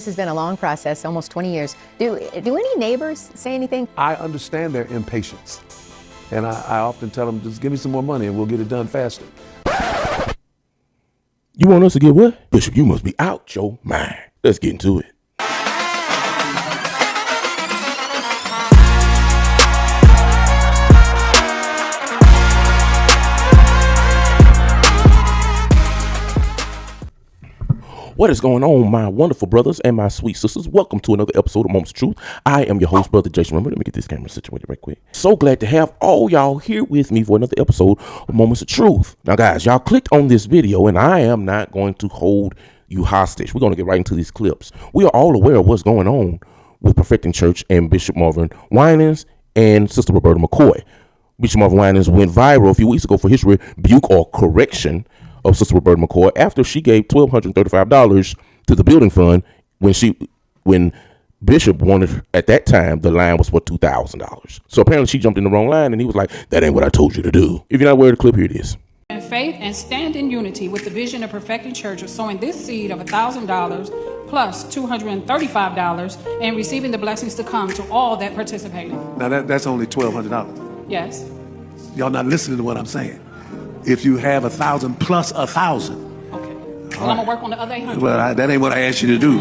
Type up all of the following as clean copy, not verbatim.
This has been a long process, almost 20 years. Do any neighbors say anything? I understand their impatience. And I often tell them, just give me some more money and we'll get it done faster. You want us to get what? Bishop, you must be out your mind. Let's get into it. What is going on, my wonderful brothers and my sweet sisters? Welcome to another episode of Moments of Truth. I am your host, Brother Jason. Remember, let me get this camera situated right quick. So glad to have all y'all here with me for another episode of Moments of Truth. Now, guys, y'all clicked on this video, and I am not going to hold you hostage. We're going to get right into these clips. We are all aware of what's going on with Perfecting Church and Bishop Marvin Winans and Sister Roberta McCoy. Bishop Marvin Winans went viral a few weeks ago for his rebuke or correction of Sister Roberta McCoy after she gave $1,235 to the building fund when Bishop wanted, at that time, the line was for $2,000. So apparently she jumped in the wrong line and he was like, that ain't what I told you to do. If you're not aware of the clip, here it is. In faith and stand in unity with the vision of Perfecting Church of sowing this seed of $1,000 plus $235 and receiving the blessings to come to all that participated. Now that's only $1,200. Yes. Y'all not listening to what I'm saying. If you have 1,000 plus 1,000. Okay. Well, I'm gonna work on the other 800. Well, that ain't what I asked you to do.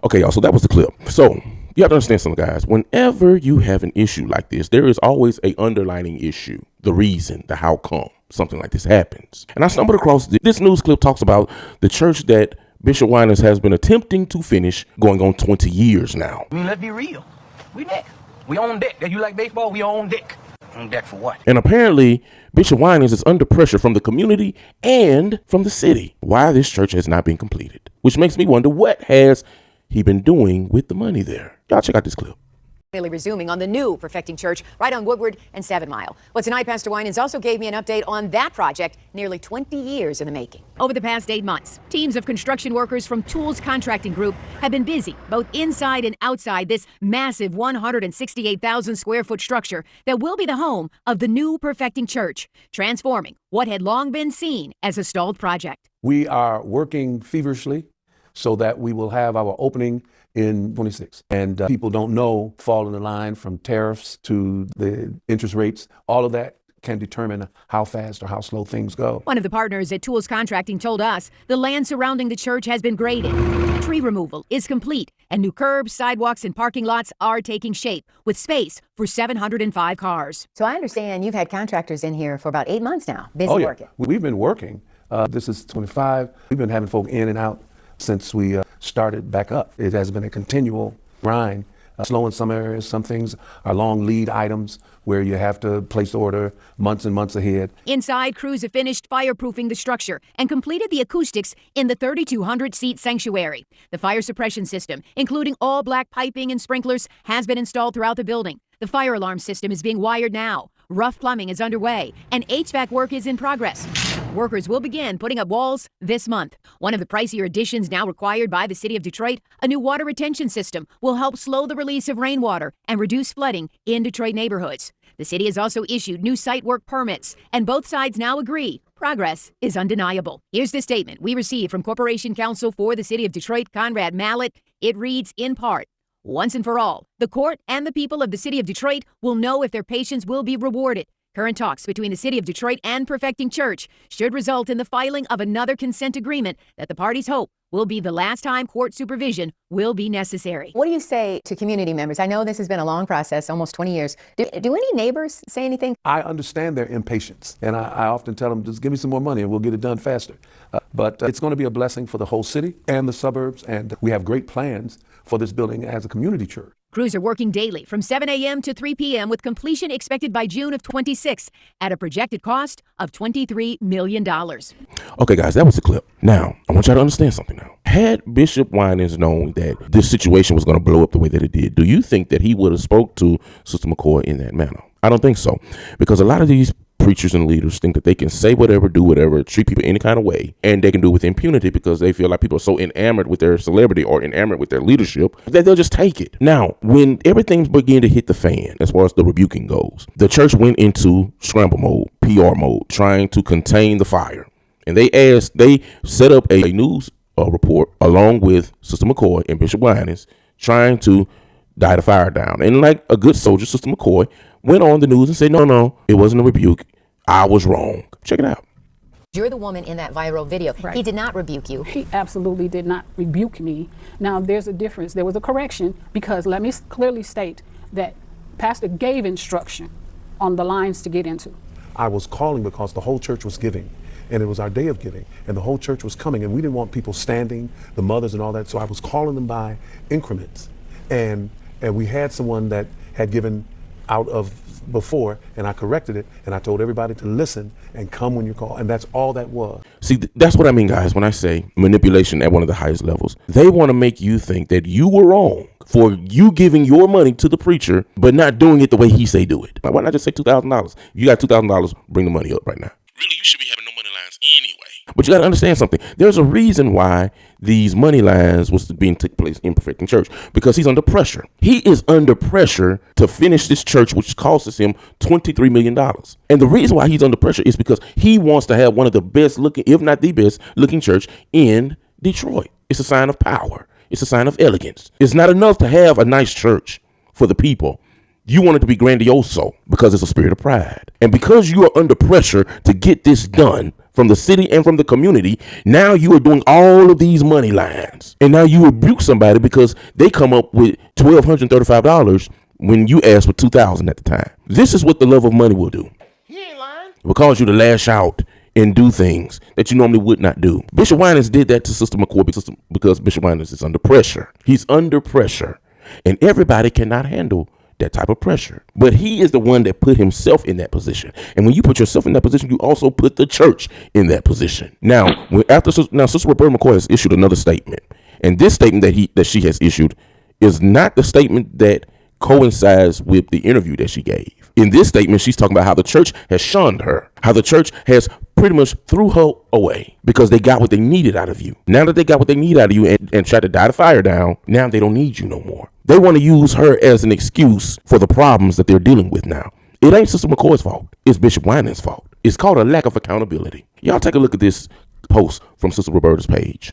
Okay, y'all, so that was the clip. So you have to understand something, guys. Whenever you have an issue like this, there is always a underlining issue, the reason, the how come something like this happens. And I stumbled across this news clip talks about the church that Bishop Winans has been attempting to finish going on 20 years now. I mean, let's be real. We deck. We on deck. You like baseball? We on deck. On deck for what? And apparently, Bishop Winans is under pressure from the community and from the city. Why this church has not been completed. Which makes me wonder, what has he been doing with the money there? Y'all check out this clip. Resuming on the new Perfecting Church right on Woodward and 7 Mile. Well, tonight, Pastor Winans also gave me an update on that project, nearly 20 years in the making. Over the past 8 months, teams of construction workers from Tools Contracting Group have been busy, both inside and outside this massive 168,000 square foot structure that will be the home of the new Perfecting Church, transforming what had long been seen as a stalled project. We are working feverishly so that we will have our opening in 26. And people don't know, fall in the line from tariffs to the interest rates. All of that can determine how fast or how slow things go. One of the partners at Tools Contracting told us the land surrounding the church has been graded. Tree removal is complete, and new curbs, sidewalks, and parking lots are taking shape with space for 705 cars. So I understand you've had contractors in here for about 8 months now, busy working. We've been working. This is 25. We've been having folk in and out since we started back up. It has been a continual grind, slow in some areas. Some things are long lead items where you have to place the order months and months ahead. Inside, crews have finished fireproofing the structure and completed the acoustics in the 3,200-seat sanctuary. The fire suppression system, including all black piping and sprinklers, has been installed throughout the building. The fire alarm system is being wired now. Rough plumbing is underway, and HVAC work is in progress. Workers will begin putting up walls this month. One of the pricier additions now required by the city of Detroit, a new water retention system, will help slow the release of rainwater and reduce flooding in Detroit neighborhoods. The city has also issued new site work permits, and both sides now agree progress is undeniable. Here's the statement we received from Corporation Counsel for the city of Detroit, Conrad Mallett. It reads in part, once and for all, the court and the people of the city of Detroit will know if their patience will be rewarded. Current talks between the city of Detroit and Perfecting Church should result in the filing of another consent agreement that the parties hope will be the last time court supervision will be necessary. What do you say to community members? I know this has been a long process, almost 20 years. Do any neighbors say anything? I understand their impatience, and I often tell them, just give me some more money and we'll get it done faster. But it's going to be a blessing for the whole city and the suburbs, and we have great plans for this building as a community church. Crews are working daily from 7 a.m. to 3 p.m. with completion expected by June of 26 at a projected cost of $23 million. Okay, guys, that was the clip. Now, I want y'all to understand something now. Had Bishop Winans known that this situation was going to blow up the way that it did, do you think that he would have spoke to Sister McCoy in that manner? I don't think so, because a lot of these preachers and leaders think that they can say whatever, do whatever, treat people any kind of way, and they can do it with impunity because they feel like people are so enamored with their celebrity or enamored with their leadership that they'll just take it. Now, when everything began to hit the fan, as far as the rebuking goes, the church went into scramble mode, PR mode, trying to contain the fire. And they set up a news report along with Sister McCoy and Bishop Winans trying to die the fire down. And like a good soldier, Sister McCoy went on the news and said, no, it wasn't a rebuke. I was wrong. Check it out. You're the woman in that viral video. Right. He did not rebuke you. He absolutely did not rebuke me. Now, there's a difference. There was a correction because let me clearly state that Pastor gave instruction on the lines to get into. I was calling because the whole church was giving, and it was our day of giving, and the whole church was coming, and we didn't want people standing, the mothers and all that, so I was calling them by increments. And we had someone that had given out of before, and I corrected it, and I told everybody to listen and come when you call, and that's all that was. See, that's what I mean, guys, when I say manipulation at one of the highest levels. They want to make you think that you were wrong for you giving your money to the preacher, but not doing it the way he say do it. Why not just say $2,000? You got $2,000, bring the money up right now. Really, you should be having no money lines anyway. But you got to understand something. There's a reason why these money lines was being took place in Perfecting Church, because he's under pressure. He is under pressure to finish this church, which costs him $23 million. And the reason why he's under pressure is because he wants to have one of the best looking, if not the best looking church in Detroit. It's a sign of power. It's a sign of elegance. It's not enough to have a nice church for the people. You want it to be grandioso because it's a spirit of pride. And because you are under pressure to get this done from the city and from the community, now you are doing all of these money lines. And now you rebuke somebody because they come up with $1,235 when you asked for $2,000 at the time. This is what the love of money will do. He ain't lying. It will cause you to lash out and do things that you normally would not do. Bishop Winans did that to Sister McCoy because Bishop Winans is under pressure. He's under pressure. And everybody cannot handle that type of pressure. But he is the one that put himself in that position. And when you put yourself in that position, you also put the church in that position. Now, Sister Roberta McCoy has issued another statement. And this statement that she has issued is not the statement that coincides with the interview that she gave. In this statement, she's talking about how the church has shunned her, how the church has pretty much threw her away because they got what they needed out of you. Now that they got what they need out of you and tried to die the fire down, now they don't need you no more. They want to use her as an excuse for the problems that they're dealing with now. It ain't Sister McCoy's fault. It's Bishop Winans' fault. It's called a lack of accountability. Y'all take a look at this post from Sister Roberta's page.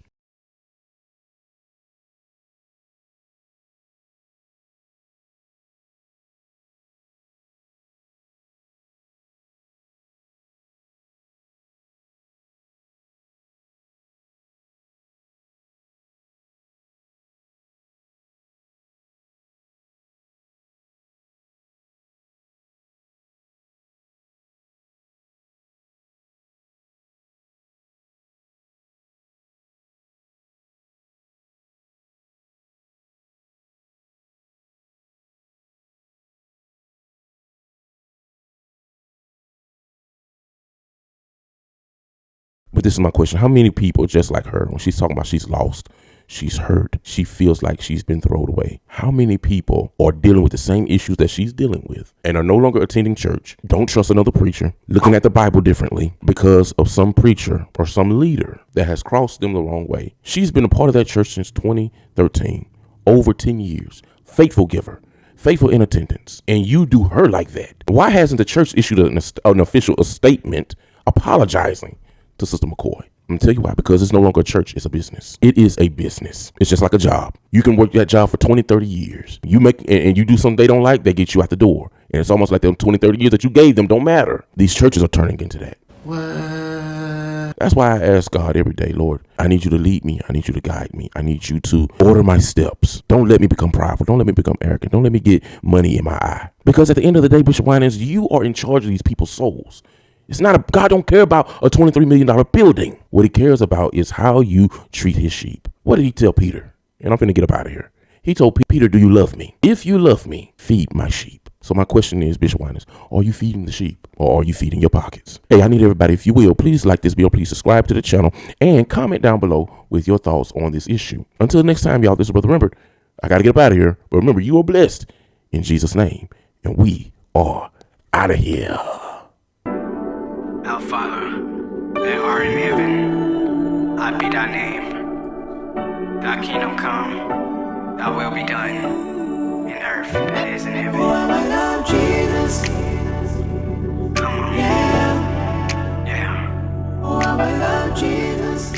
But this is my question. How many people just like her, when she's talking about she's lost, she's hurt, she feels like she's been thrown away? How many people are dealing with the same issues that she's dealing with and are no longer attending church, don't trust another preacher, looking at the Bible differently because of some preacher or some leader that has crossed them the wrong way? She's been a part of that church since 2013, over 10 years, faithful giver, faithful in attendance, and you do her like that. Why hasn't the church issued an official statement apologizing to Sister McCoy? I'm gonna tell you why. Because it's no longer a church, it's a business. It is a business. It's just like a job. You can work that job for 20, 30 years. You make and you do something they don't like, they get you out the door. And it's almost like them 20, 30 years that you gave them don't matter. These churches are turning into that. What? That's why I ask God every day, Lord, I need you to lead me. I need you to guide me. I need you to order my steps. Don't let me become prideful. Don't let me become arrogant. Don't let me get money in my eye. Because at the end of the day, Bishop Winans, you are in charge of these people's souls. It's not God don't care about a $23 million building. What he cares about is how you treat his sheep. What did he tell Peter? And I'm finna get up out of here. He told Peter, do you love me? If you love me, feed my sheep. So my question is, Bishop Winans, are you feeding the sheep or are you feeding your pockets? Hey, I need everybody, if you will, please like this video, please subscribe to the channel and comment down below with your thoughts on this issue. Until next time, y'all, this is Brother Rembert. I got to get up out of here. But remember, you are blessed in Jesus' name. And we are out of here. Our Father, that art in heaven, hallowed be thy name. Thy kingdom come, thy will be done, in earth that is in heaven. Oh, I love Jesus. Come on. Yeah. Yeah. Oh, I love Jesus.